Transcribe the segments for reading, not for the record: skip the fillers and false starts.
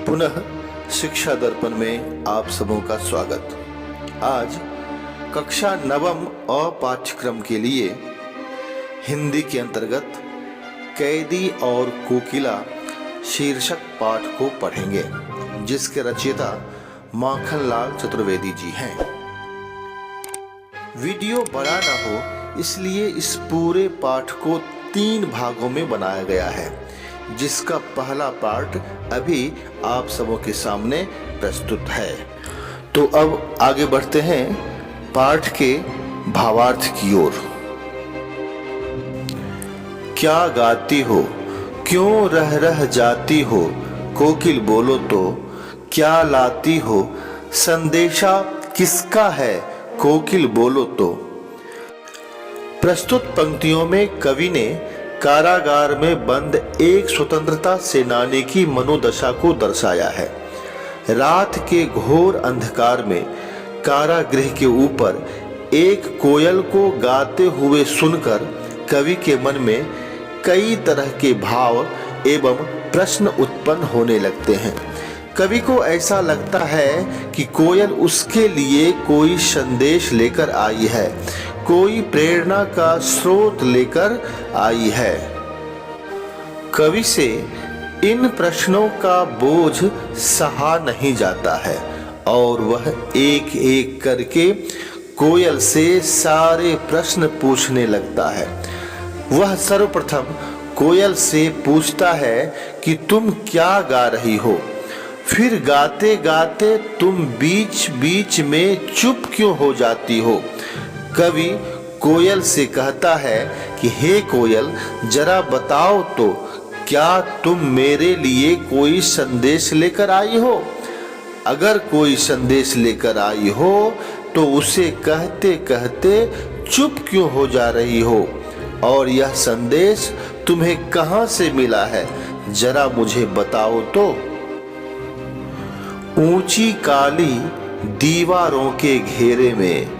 पुनः शिक्षा दर्पण में आप सबों का स्वागत। आज कक्षा नवम अ पाठ्यक्रम के लिए हिंदी के अंतर्गत कैदी और कोकिला शीर्षक पाठ को पढ़ेंगे, जिसके रचयिता माखनलाल चतुर्वेदी जी हैं। वीडियो बड़ा ना हो इसलिए इस पूरे पाठ को 3 भागों में बनाया गया है, जिसका पहला पार्ट अभी आप सबों के सामने प्रस्तुत है। तो अब आगे बढ़ते हैं पाठ के भावार्थ की ओर। क्या गाती हो, क्यों रह रह जाती हो, कोकिल बोलो तो, क्या लाती हो, संदेशा किसका है, कोकिल बोलो तो। प्रस्तुत पंक्तियों में कवि ने कारागार में बंद एक स्वतंत्रता सेनानी की मनोदशा को दर्शाया है। रात के घोर अंधकार में कारागृह के ऊपर एक कोयल को गाते हुए सुनकर कवि के मन में कई तरह के भाव एवं प्रश्न उत्पन्न होने लगते हैं। कवि को ऐसा लगता है कि कोयल उसके लिए कोई संदेश लेकर आई है, कोई प्रेरणा का स्रोत लेकर आई है। कवि से इन प्रश्नों का बोझ सहा नहीं जाता है और वह एक एक करके कोयल से सारे प्रश्न पूछने लगता है। वह सर्वप्रथम कोयल से पूछता है कि तुम क्या गा रही हो, फिर गाते गाते तुम बीच बीच में चुप क्यों हो जाती हो। कवि कोयल से कहता है कि हे कोयल, जरा बताओ तो, क्या तुम मेरे लिए कोई संदेश लेकर आई हो? अगर कोई संदेश लेकर आई हो तो उसे कहते कहते चुप क्यों हो जा रही हो, और यह संदेश तुम्हें कहां से मिला है, जरा मुझे बताओ तो। ऊंची काली दीवारों के घेरे में,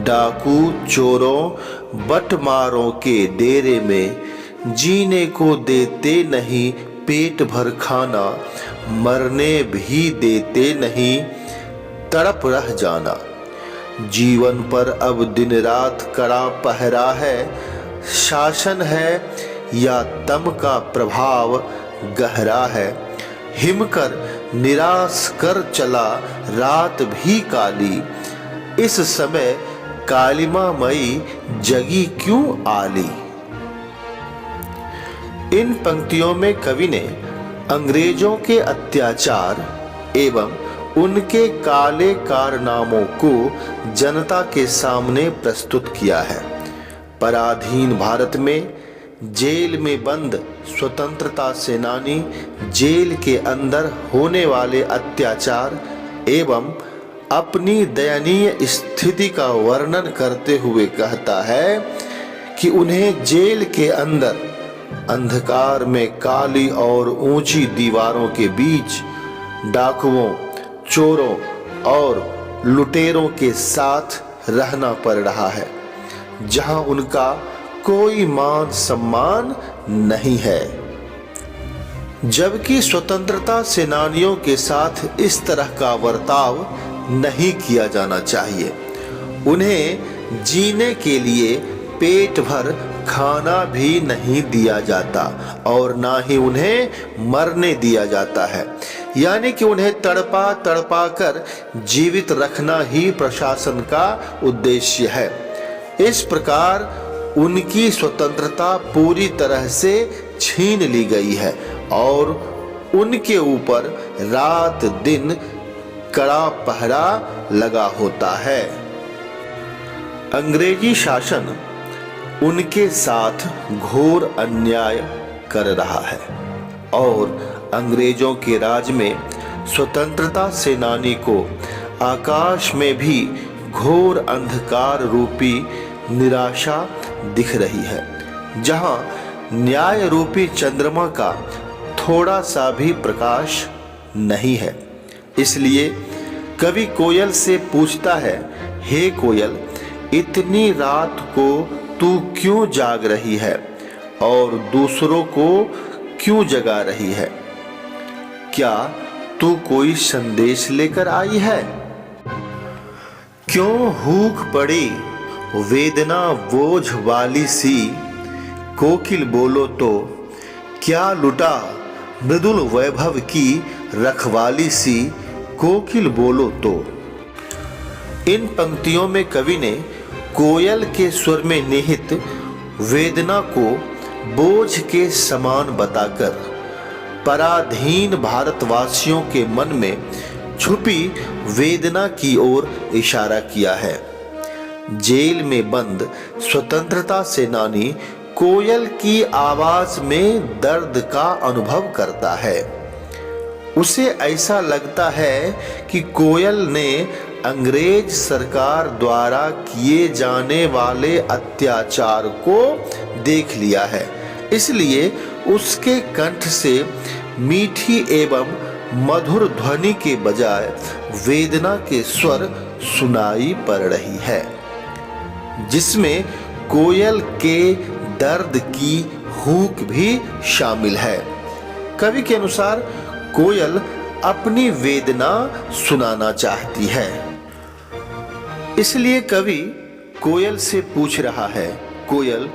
डाकू चोरों बटमारों के डेरे में, जीने को देते नहीं पेट भर खाना, मरने भी देते नहीं तड़प रह जाना। जीवन पर अब दिन रात कड़ा पहरा है, शासन है या तम का प्रभाव गहरा है। हिमकर निराश कर चला रात भी काली, इस समय कालिमा मई जगी क्यों आली। इन पंक्तियों में कवि ने अंग्रेजों के अत्याचार एवं उनके काले कारनामों को जनता के सामने प्रस्तुत किया है। पराधीन भारत में जेल में बंद स्वतंत्रता सेनानी जेल के अंदर होने वाले अत्याचार एवं अपनी दयनीय स्थिति का वर्णन करते हुए कहता है कि उन्हें जेल के अंदर अंधकार में काली और ऊंची दीवारों के बीच डाकुओं, चोरों और लुटेरों के साथ रहना पड़ रहा है, जहां उनका कोई मान सम्मान नहीं है। जबकि स्वतंत्रता सेनानियों के साथ इस तरह का बर्ताव नहीं किया जाना चाहिए। उन्हें जीने के लिए पेट भर खाना भी नहीं दिया जाता और ना ही उन्हें मरने दिया जाता है, यानी कि उन्हें तड़पा तड़पा कर जीवित रखना ही प्रशासन का उद्देश्य है। इस प्रकार उनकी स्वतंत्रता पूरी तरह से छीन ली गई है और उनके ऊपर रात दिन कड़ा पहरा लगा होता है। अंग्रेजी शासन उनके साथ घोर अन्याय कर रहा है और अंग्रेजों के राज में स्वतंत्रता सेनानी को आकाश में भी घोर अंधकार रूपी निराशा दिख रही है, जहां न्याय रूपी चंद्रमा का थोड़ा सा भी प्रकाश नहीं है। इसलिए कवि कोयल से पूछता है, हे कोयल, इतनी रात को तू क्यों जाग रही है और दूसरों को क्यों जगा रही है? क्या तू कोई संदेश लेकर आई है? क्यों हूक पड़ी वेदना बोझ वाली सी, कोकिल बोलो तो क्या लुटा मृदुल वैभव की रखवाली सी, कोकिल बोलो तो। इन पंक्तियों में कवि ने कोयल के स्वर में निहित वेदना को बोझ के समान बताकर पराधीन भारतवासियों के मन में छुपी वेदना की ओर इशारा किया है। जेल में बंद स्वतंत्रता सेनानी कोयल की आवाज में दर्द का अनुभव करता है। उसे ऐसा लगता है कि कोयल ने अंग्रेज सरकार द्वारा किए जाने वाले अत्याचार को देख लिया है, इसलिए उसके कंठ से मीठी एवं मधुर ध्वनि के बजाय वेदना के स्वर सुनाई पड़ रही है, जिसमें कोयल के दर्द की हूक भी शामिल है। कवि के अनुसार कोयल अपनी वेदना सुनाना चाहती है, इसलिए कवि कोयल से पूछ रहा है, कोयल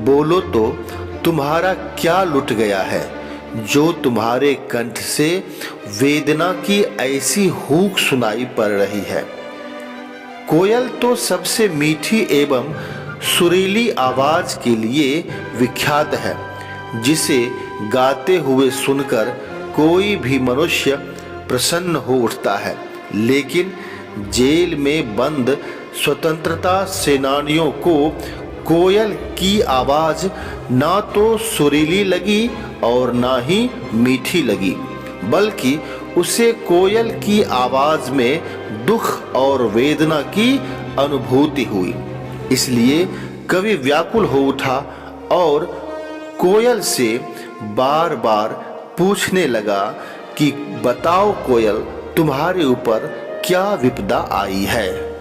बोलो तो तुम्हारा क्या लुट गया है जो तुम्हारे कंठ से वेदना की ऐसी हूक सुनाई पड़ रही है। कोयल तो सबसे मीठी एवं सुरीली आवाज के लिए विख्यात है, जिसे गाते हुए सुनकर कोई भी मनुष्य प्रसन्न हो उठता है। लेकिन जेल में बंद स्वतंत्रता सेनानियों को कोयल की आवाज ना तो सुरीली लगी और ना ही मीठी लगी, बल्कि उसे कोयल की आवाज में दुख और वेदना की अनुभूति हुई। इसलिए कवि व्याकुल हो उठा और कोयल से बार बार पूछने लगा कि बताओ कोयल, तुम्हारे ऊपर क्या विपदा आई है।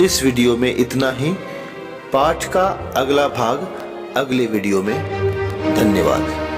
इस वीडियो में इतना ही। पाठ का अगला भाग अगले वीडियो में। धन्यवाद।